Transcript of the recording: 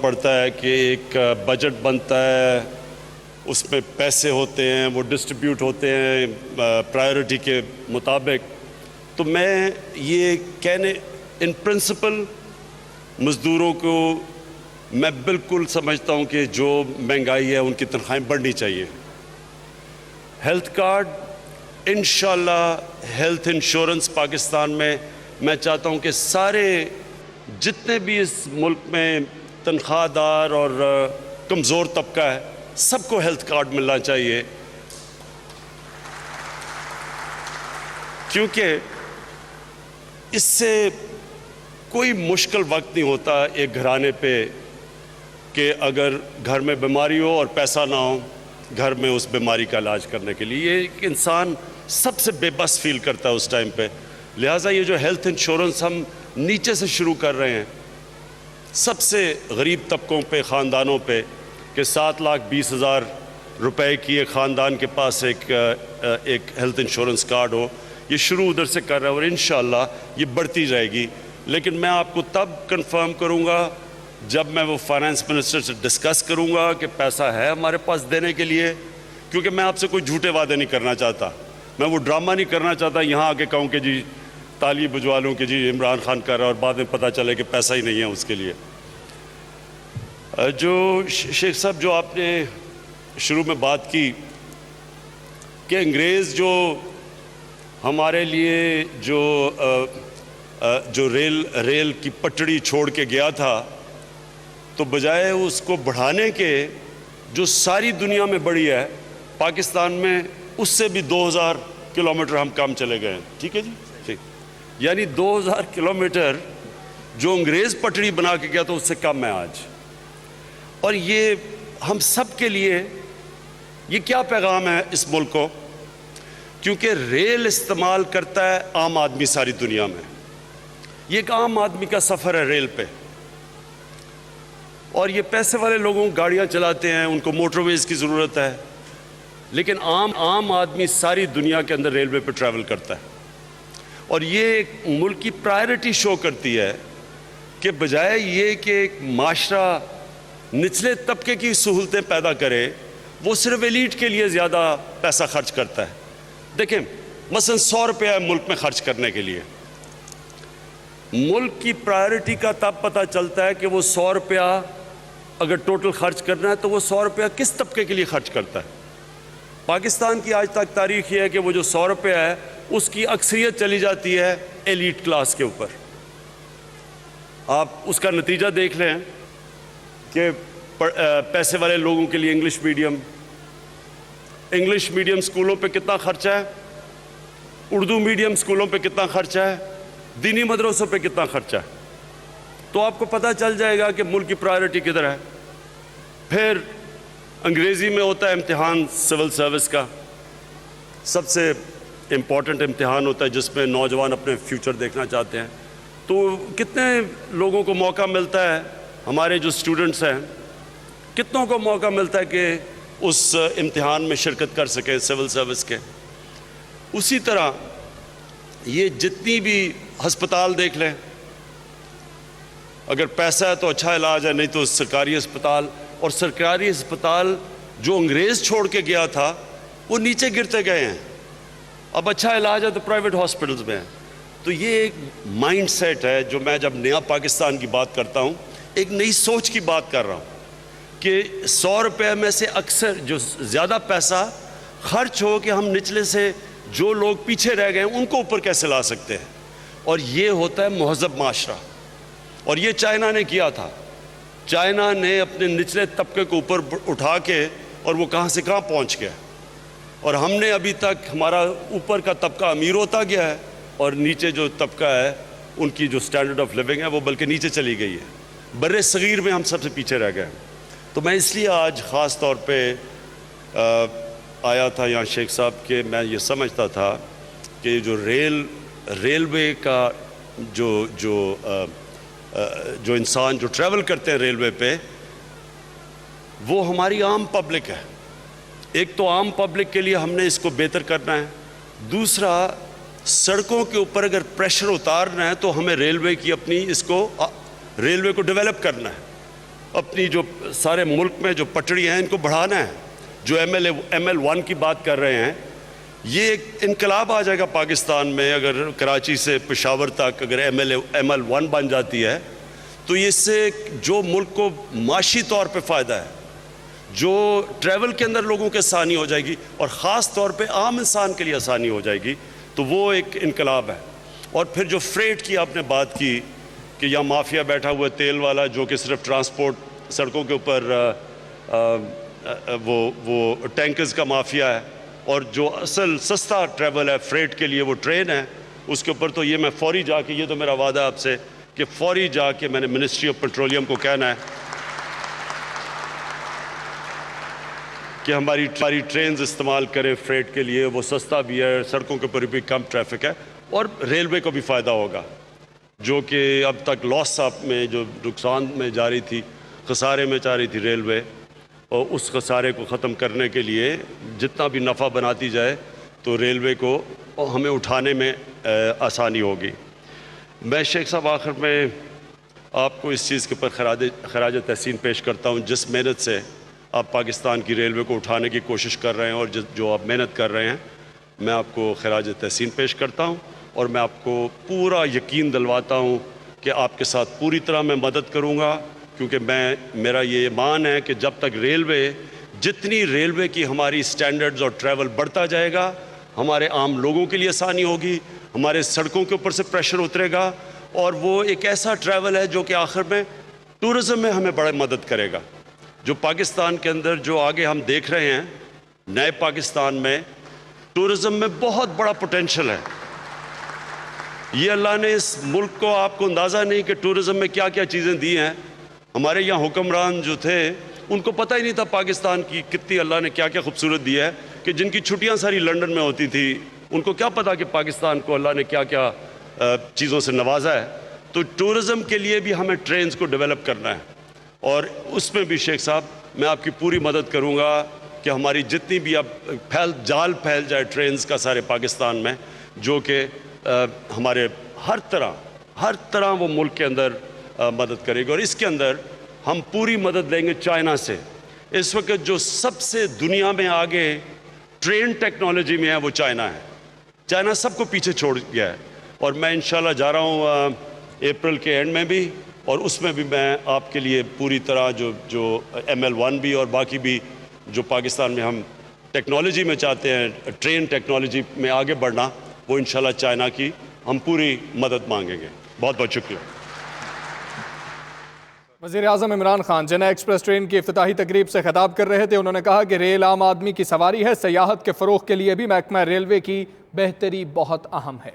پڑتا ہے کہ ایک بجٹ بنتا ہے، اس میں پیسے ہوتے ہیں، وہ ڈسٹریبیوٹ ہوتے ہیں پرائیورٹی کے مطابق. تو میں یہ کہنے ان پرنسپل مزدوروں کو میں بالکل سمجھتا ہوں کہ جو مہنگائی ہے ان کی تنخواہیں بڑھنی چاہیے. ہیلتھ کارڈ انشاءاللہ ہیلتھ انشورنس پاکستان میں چاہتا ہوں کہ سارے جتنے بھی اس ملک میں تنخواہ دار اور کمزور طبقہ ہے سب کو ہیلتھ کارڈ ملنا چاہیے، کیونکہ اس سے کوئی مشکل وقت نہیں ہوتا ایک گھرانے پہ کہ اگر گھر میں بیماری ہو اور پیسہ نہ ہو گھر میں اس بیماری کا علاج کرنے کے لیے. یہ ایک انسان سب سے بے بس فیل کرتا ہے اس ٹائم پہ. لہٰذا یہ جو ہیلتھ انشورنس ہم نیچے سے شروع کر رہے ہیں سب سے غریب طبقوں پہ، خاندانوں پہ، کہ 7,20,000 روپے کی ایک خاندان کے پاس ایک ہیلتھ انشورنس کارڈ ہو، یہ شروع ادھر سے کر رہا ہے اور انشاءاللہ یہ بڑھتی جائے گی. لیکن میں آپ کو تب کنفرم کروں گا جب میں وہ فائنانس منسٹر سے ڈسکس کروں گا کہ پیسہ ہے ہمارے پاس دینے کے لیے، کیونکہ میں آپ سے کوئی جھوٹے وعدے نہیں کرنا چاہتا، میں وہ ڈرامہ نہیں کرنا چاہتا یہاں آ کے کہوں کہ جی تالی بجوا لوں کہ جی عمران خان کر رہا ہے اور بعد میں پتہ چلے کہ پیسہ ہی نہیں ہے اس کے لیے. جو شیخ صاحب جو آپ نے شروع میں بات کی کہ انگریز جو ہمارے لیے جو ریل کی پٹڑی چھوڑ کے گیا تھا تو بجائے اس کو بڑھانے کے جو ساری دنیا میں بڑھی ہے پاکستان میں اس سے بھی 2,000 کلومیٹر ہم کم چلے گئے ہیں. ٹھیک ہے جی، ٹھیک. یعنی 2,000 کلومیٹر جو انگریز پٹڑی بنا کے گیا تو اس سے کم ہے آج. اور یہ ہم سب کے لیے یہ کیا پیغام ہے اس ملک کو، کیونکہ ریل استعمال کرتا ہے عام آدمی ساری دنیا میں. یہ ایک عام آدمی کا سفر ہے ریل پہ، اور یہ پیسے والے لوگوں گاڑیاں چلاتے ہیں، ان کو موٹر ویز کی ضرورت ہے، لیکن عام آدمی ساری دنیا کے اندر ریلوے پہ ٹریول کرتا ہے. اور یہ ایک ملک کی پرائرٹی شو کرتی ہے کہ بجائے یہ کہ ایک معاشرہ نچلے طبقے کی سہولتیں پیدا کرے وہ صرف ایلیٹ کے لیے زیادہ پیسہ خرچ کرتا ہے. دیکھیں مثلا 100 روپیہ ہے ملک میں خرچ کرنے کے لیے. ملک کی پرائرٹی کا تب پتہ چلتا ہے کہ وہ 100 روپیہ اگر ٹوٹل خرچ کرنا ہے تو وہ 100 روپیہ کس طبقے کے لیے خرچ کرتا ہے. پاکستان کی آج تک تاریخ یہ ہے کہ وہ جو 100 روپیہ ہے اس کی اکثریت چلی جاتی ہے ایلیٹ کلاس کے اوپر. آپ اس کا نتیجہ دیکھ لیں کہ پیسے والے لوگوں کے لیے انگلش میڈیم سکولوں پہ کتنا خرچہ ہے، اردو میڈیم سکولوں پہ کتنا خرچہ ہے، دینی مدرسوں پہ کتنا خرچہ ہے. تو آپ کو پتہ چل جائے گا کہ ملک کی پرائرٹی کدھر ہے. پھر انگریزی میں ہوتا ہے امتحان سول سروس کا، سب سے امپورٹنٹ امتحان ہوتا ہے جس میں نوجوان اپنے فیوچر دیکھنا چاہتے ہیں. تو کتنے لوگوں کو موقع ملتا ہے، ہمارے جو اسٹوڈنٹس ہیں کتنوں کو موقع ملتا ہے کہ اس امتحان میں شرکت کر سکیں سول سروس کے. اسی طرح یہ جتنی بھی ہسپتال دیکھ لیں، اگر پیسہ ہے تو اچھا علاج ہے، نہیں تو سرکاری ہسپتال. اور سرکاری ہسپتال جو انگریز چھوڑ کے گیا تھا وہ نیچے گرتے گئے ہیں. اب اچھا علاج ہے تو پرائیویٹ ہاسپٹلز میں ہے. تو یہ ایک مائنڈ سیٹ ہے جو میں جب نیا پاکستان کی بات کرتا ہوں ایک نئی سوچ کی بات کر رہا ہوں کہ 100 روپے میں سے اکثر جو زیادہ پیسہ خرچ ہو کہ ہم نچلے سے جو لوگ پیچھے رہ گئے ہیں ان کو اوپر کیسے لا سکتے ہیں. اور یہ ہوتا ہے مہذب معاشرہ. اور یہ چائنا نے کیا تھا. چائنا نے اپنے نچلے طبقے کو اوپر اٹھا کے اور وہ کہاں سے کہاں پہنچ گیا. اور ہم نے ابھی تک ہمارا اوپر کا طبقہ امیر ہوتا گیا ہے اور نیچے جو طبقہ ہے ان کی جو سٹینڈرڈ آف لیونگ ہے وہ بلکہ نیچے چلی گئی ہے. بر صغیر میں ہم سب سے پیچھے رہ گئے. تو میں اس لیے آج خاص طور پہ آیا تھا یہاں شیخ صاحب کہ میں یہ سمجھتا تھا کہ جو ریلوے کا جو انسان جو ٹریول کرتے ہیں ریلوے پہ وہ ہماری عام پبلک ہے. ایک تو عام پبلک کے لیے ہم نے اس کو بہتر کرنا ہے. دوسرا سڑکوں کے اوپر اگر پریشر اتارنا ہے تو ہمیں ریلوے کو ڈیولپ کرنا ہے. اپنی جو سارے ملک میں جو پٹڑیاں ہیں ان کو بڑھانا ہے. جو ML1 کی بات کر رہے ہیں, یہ ایک انقلاب آ جائے گا پاکستان میں. اگر کراچی سے پشاور تک اگر ML1 بن جاتی ہے تو اس سے جو ملک کو معاشی طور پہ فائدہ ہے, جو ٹریول کے اندر لوگوں کے آسانی ہو جائے گی, اور خاص طور پہ عام انسان کے لیے آسانی ہو جائے گی, تو وہ ایک انقلاب ہے. اور پھر جو فریٹ کی آپ نے بات کی کہ یہاں مافیا بیٹھا ہوا ہے تیل والا, جو کہ صرف ٹرانسپورٹ سڑکوں کے اوپر وہ ٹینکرز کا مافیا ہے, اور جو اصل سستا ٹریول ہے فریٹ کے لیے وہ ٹرین ہے. اس کے اوپر تو یہ میں فوری جا کے, یہ تو میرا وعدہ ہے آپ سے کہ فوری جا کے میں نے منسٹری آف پیٹرولیم کو کہنا ہے کہ ہماری ٹرینز استعمال کریں فریٹ کے لیے. وہ سستا بھی ہے, سڑکوں کے اوپر بھی کم ٹریفک ہے, اور ریلوے کو بھی فائدہ ہوگا, جو کہ اب تک لاس آپ میں جو نقصان میں جا رہی تھی, خسارے میں جا رہی تھی ریلوے, اور اس خسارے کو ختم کرنے کے لیے جتنا بھی نفع بناتی جائے تو ریلوے کو ہمیں اٹھانے میں آسانی ہوگی. میں شیخ صاحب آخر میں آپ کو اس چیز کے اوپر خراج تحسین پیش کرتا ہوں, جس محنت سے آپ پاکستان کی ریلوے کو اٹھانے کی کوشش کر رہے ہیں اور جو آپ محنت کر رہے ہیں, میں آپ کو خراج تحسین پیش کرتا ہوں. اور میں آپ کو پورا یقین دلواتا ہوں کہ آپ کے ساتھ پوری طرح میں مدد کروں گا, کیونکہ میرا یہ ایمان ہے کہ جب تک جتنی ریلوے کی ہماری سٹینڈرڈز اور ٹریول بڑھتا جائے گا, ہمارے عام لوگوں کے لیے آسانی ہوگی, ہمارے سڑکوں کے اوپر سے پریشر اترے گا, اور وہ ایک ایسا ٹریول ہے جو کہ آخر میں ٹورزم میں ہمیں بڑا مدد کرے گا. جو پاکستان کے اندر جو آگے ہم دیکھ رہے ہیں, نئے پاکستان میں ٹورزم میں بہت بڑا پوٹینشل ہے. یہ اللہ نے اس ملک کو, آپ کو اندازہ نہیں کہ ٹورزم میں کیا کیا چیزیں دی ہیں. ہمارے یہاں حکمران جو تھے ان کو پتہ ہی نہیں تھا پاکستان کی کتنی اللہ نے کیا کیا خوبصورت دیا ہے, کہ جن کی چھٹیاں ساری لنڈن میں ہوتی تھی, ان کو کیا پتا کہ پاکستان کو اللہ نے کیا کیا چیزوں سے نوازا ہے. تو ٹورزم کے لیے بھی ہمیں ٹرینز کو ڈیولپ کرنا ہے, اور اس میں بھی شیخ صاحب میں آپ کی پوری مدد کروں گا کہ ہماری جتنی بھی اب جال پھیل جائے ٹرینز کا سارے پاکستان میں, جو کہ ہمارے ہر طرح وہ ملک کے اندر مدد کرے گی. اور اس کے اندر ہم پوری مدد لیں گے چائنا سے. اس وقت جو سب سے دنیا میں آگے ٹرین ٹیکنالوجی میں ہے وہ چائنا ہے. چائنا سب کو پیچھے چھوڑ گیا ہے, اور میں انشاءاللہ جا رہا ہوں اپریل کے اینڈ میں بھی, اور اس میں بھی میں آپ کے لیے پوری طرح جو ML1 بھی اور باقی بھی جو پاکستان میں ہم ٹیکنالوجی میں چاہتے ہیں, ٹرین ٹیکنالوجی میں آگے بڑھنا, وہ انشاءاللہ چائنا کی ہم پوری مدد مانگیں گے. بہت بہت شکریہ. وزیر اعظم عمران خان چنئی ایکسپریس ٹرین کی افتتاحی تقریب سے خطاب کر رہے تھے. انہوں نے کہا کہ ریل عام آدمی کی سواری ہے, سیاحت کے فروغ کے لیے بھی محکمہ ریلوے کی بہتری بہت اہم ہے.